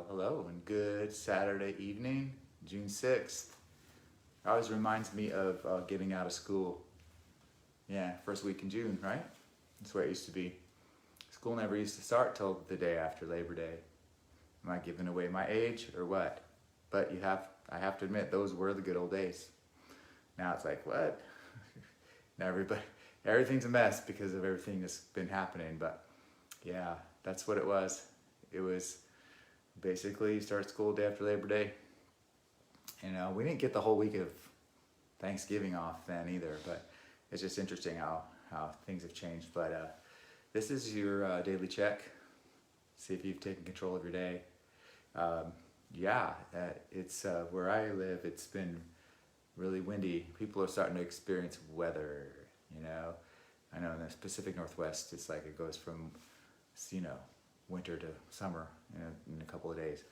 Well, hello and good Saturday evening, June 6th. It always reminds me of getting out of school. Yeah, first week in June, right? That's where it used to be. School never used to start till the day after Labor Day. Am I giving away my age or what? But I have to admit, those were the good old days. Now it's like, what? Now everything's a mess because of everything that's been happening. But yeah, that's what it was. It was basically you start school day after Labor Day. We didn't get the whole week of Thanksgiving off then either, but it's just interesting how things have changed. But this is your daily check. See if you've taken control of your day. It's where I live. It's been really windy. People are starting to experience weather. I know in the Pacific Northwest, it's like it goes from winter to summer in a couple of days.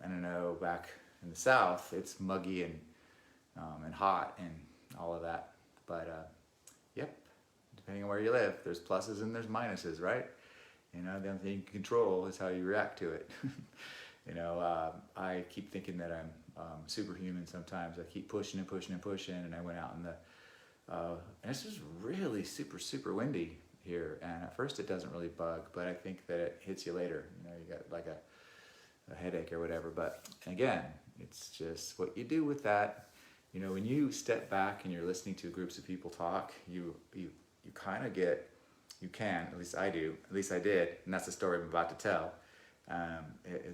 And I know back in the South, it's muggy and hot and all of that. But yep, depending on where you live, there's pluses and there's minuses, right? The only thing you can control is how you react to it. I keep thinking that I'm superhuman sometimes. I keep pushing and pushing and pushing, and I went out in the and it's just really super windy here. And at first it doesn't really bug, but I think that it hits you later. You got like a headache or whatever. But again, it's just what you do with that. When you step back and you're listening to groups of people talk, you kind of get, at least I do, at least I did, and that's the story I'm about to tell.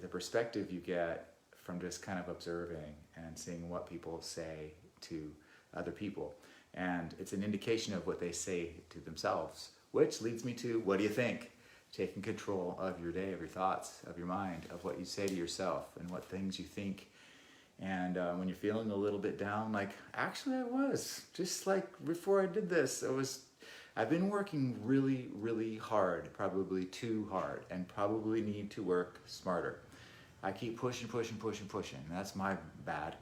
The perspective you get from just kind of observing and seeing what people say to other people. And it's an indication of what they say to themselves, which leads me to, what do you think? Taking control of your day, of your thoughts, of your mind, of what you say to yourself and what things you think. And when you're feeling a little bit down, like actually I was, just like before I did this, I've been working really hard, probably too hard, and probably need to work smarter. I keep pushing. That's my bad.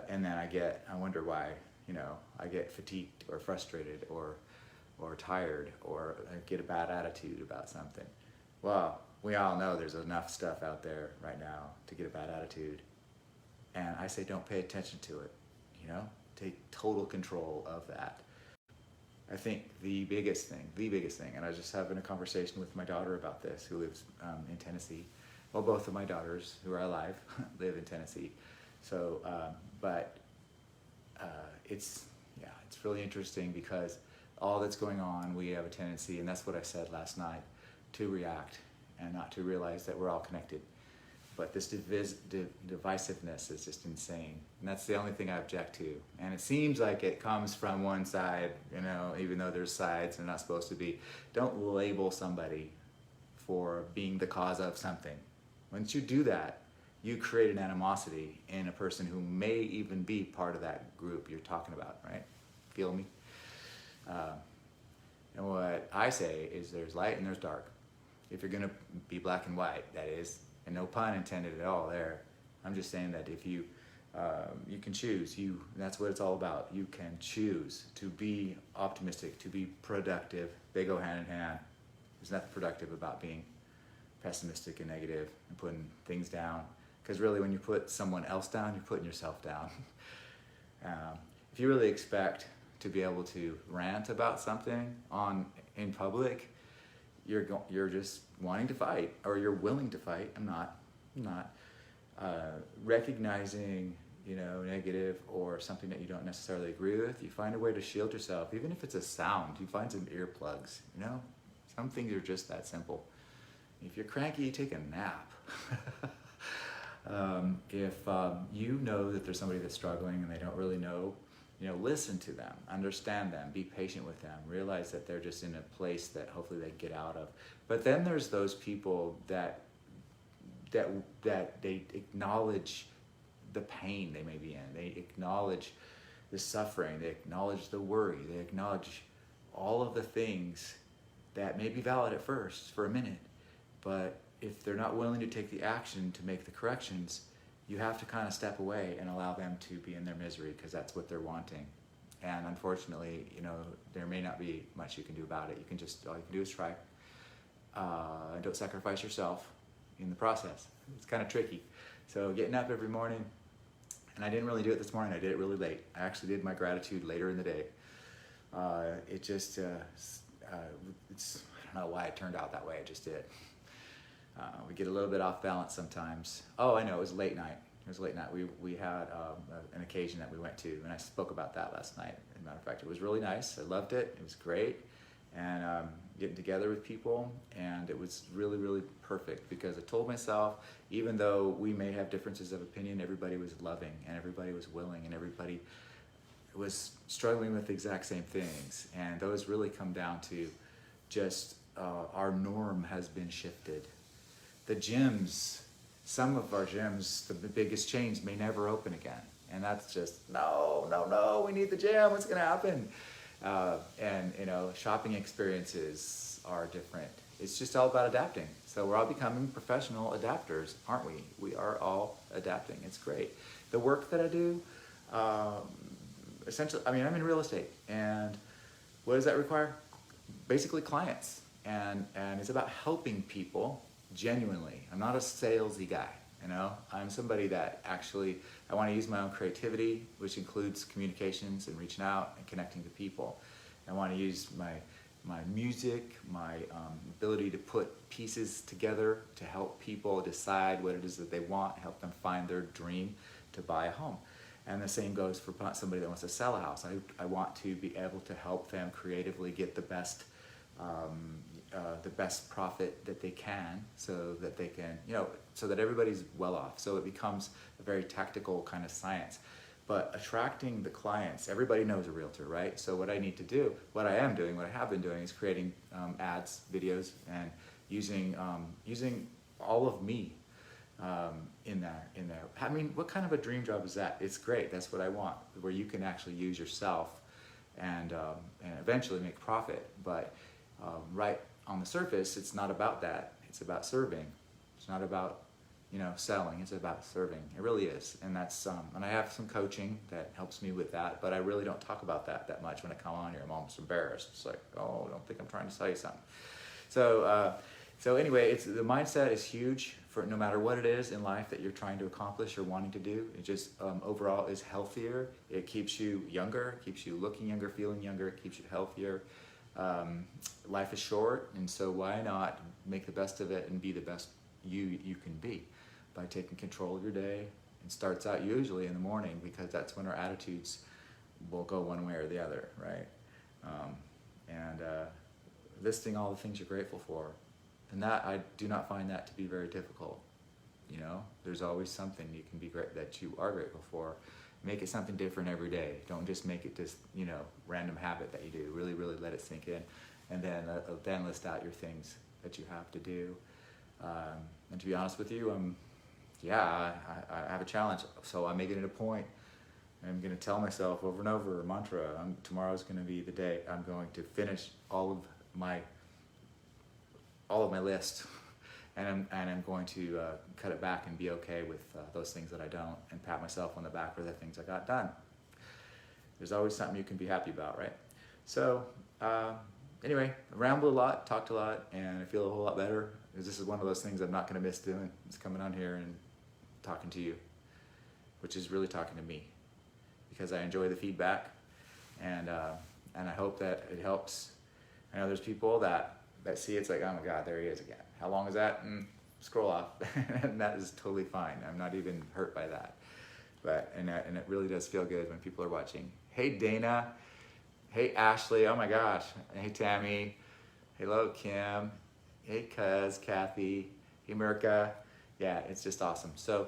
And then I wonder why, I get fatigued or frustrated or tired or I get a bad attitude about something. Well, we all know there's enough stuff out there right now to get a bad attitude. And I say don't pay attention to it, take total control of that. I think the biggest thing, and I was just having a conversation with my daughter about this, who lives in Tennessee. Well, both of my daughters, who are alive, live in Tennessee. So, it's really interesting because all that's going on, we have a tendency, and that's what I said last night, to react and not to realize that we're all connected. But this divisiveness is just insane. And that's the only thing I object to. And it seems like it comes from one side, even though there's sides they're not supposed to be. Don't label somebody for being the cause of something. Once you do that, you create an animosity in a person who may even be part of that group you're talking about, right? Feel me? And what I say is there's light and there's dark. If you're gonna be black and white, that is, and no pun intended at all there. I'm just saying that if you can choose, that's what it's all about. You can choose to be optimistic, to be productive. They go hand in hand. There's nothing productive about being pessimistic and negative and putting things down. Because really, when you put someone else down, you're putting yourself down. If you really expect to be able to rant about something in public, you're just wanting to fight, or you're willing to fight. I'm not recognizing negative or something that you don't necessarily agree with. You find a way to shield yourself, even if it's a sound. You find some earplugs. Some things are just that simple. If you're cranky, you take a nap. If you know that there's somebody that's struggling and they don't really know, listen to them, understand them, be patient with them, realize that they're just in a place that hopefully they get out of. But then there's those people that they acknowledge the pain they may be in. They acknowledge the suffering. They acknowledge the worry. They acknowledge all of the things that may be valid at first for a minute, but if they're not willing to take the action to make the corrections, you have to kind of step away and allow them to be in their misery, because that's what they're wanting. And unfortunately, there may not be much you can do about it. All you can do is try. Don't sacrifice yourself. in the process. It's kind of tricky. So getting up every morning, and I didn't really do it this morning, I did it really late. I actually did my gratitude later in the day. It just, it's, I don't know why it turned out that way, it just did. We get a little bit off balance sometimes. Oh, I know, it was late night. It was late night. We had an occasion that we went to, and I spoke about that last night. As a matter of fact, it was really nice. I loved it. It was great. And getting together with people, and it was really, really perfect because I told myself, even though we may have differences of opinion, everybody was loving, and everybody was willing, and everybody was struggling with the exact same things. And those really come down to just our norm has been shifted. The gyms, some of our gyms, the biggest chains, may never open again. And that's just, no, we need the gym, what's gonna happen? And you know, shopping experiences are different. It's just all about adapting. So we're all becoming professional adapters, aren't we? We are all adapting, it's great. The work that I do, essentially, I mean, I'm in real estate, and what does that require? Basically clients, and it's about helping people genuinely. I'm not a salesy guy, you know? I'm somebody that actually, I want to use my own creativity, which includes communications and reaching out and connecting to people. I want to use my music, my ability to put pieces together to help people decide what it is that they want, help them find their dream to buy a home. And the same goes for somebody that wants to sell a house. I want to be able to help them creatively get the best profit that they can, so that they can, you know, so that everybody's well off. So it becomes a very tactical kind of science. But attracting the clients, everybody knows a realtor, right? So what I need to do, what I am doing, what I have been doing, is creating ads, videos, and using all of me in there. I mean, what kind of a dream job is that? It's great. That's what I want, where you can actually use yourself and eventually make profit. But right on the surface, it's not about that. It's about serving. It's not about, you know, selling. It's about serving. It really is. And that's and I have some coaching that helps me with that, but I really don't talk about that much when I come on here. I'm almost embarrassed. It's like, oh, don't think I'm trying to sell you something. So anyway, the mindset is huge for no matter what it is in life that you're trying to accomplish or wanting to do. It just overall is healthier. It keeps you younger, keeps you looking younger, feeling younger, it keeps you healthier. Life is short, and so why not make the best of it and be the best you can be by taking control of your day. It starts out usually in the morning, because that's when our attitudes will go one way or the other, right? Listing all the things you're grateful for, and that I do not find that to be very difficult. You know, there's always something you can be that you are grateful for. Make it something different every day. Don't just make it just, you know, random habit that you do. Really, really let it sink in, and then list out your things that you have to do. And to be honest with you, I have a challenge, so I'm making it a point. I'm going to tell myself over and over, a mantra. Tomorrow's going to be the day I'm going to finish all of my list, and I'm going to cut it back and be okay with those things that I don't, and pat myself on the back for the things I got done. There's always something you can be happy about, right? So anyway, I rambled a lot, talked a lot, and I feel a whole lot better. This is one of those things I'm not going to miss doing. It's coming on here and talking to you, which is really talking to me, because I enjoy the feedback, and I hope that it helps. I know there's people that see it's like, oh my God, there he is again. How long is that? Scroll off. And that is totally fine. I'm not even hurt by that. And it really does feel good when people are watching. Hey Dana, hey Ashley, oh my gosh, hey Tammy, hello Kim, hey Cuz, Kathy, hey Mirka. Yeah, it's just awesome. So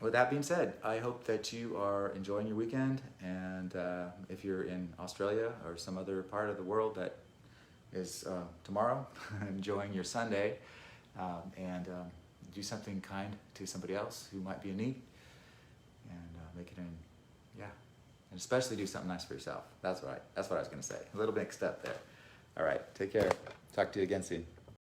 with that being said, I hope that you are enjoying your weekend, and if you're in Australia or some other part of the world that is tomorrow, enjoying your Sunday, and do something kind to somebody else who might be in need, and make it and especially do something nice for yourself. That's what I was going to say. A little mixed up there. All right, take care. Talk to you again soon.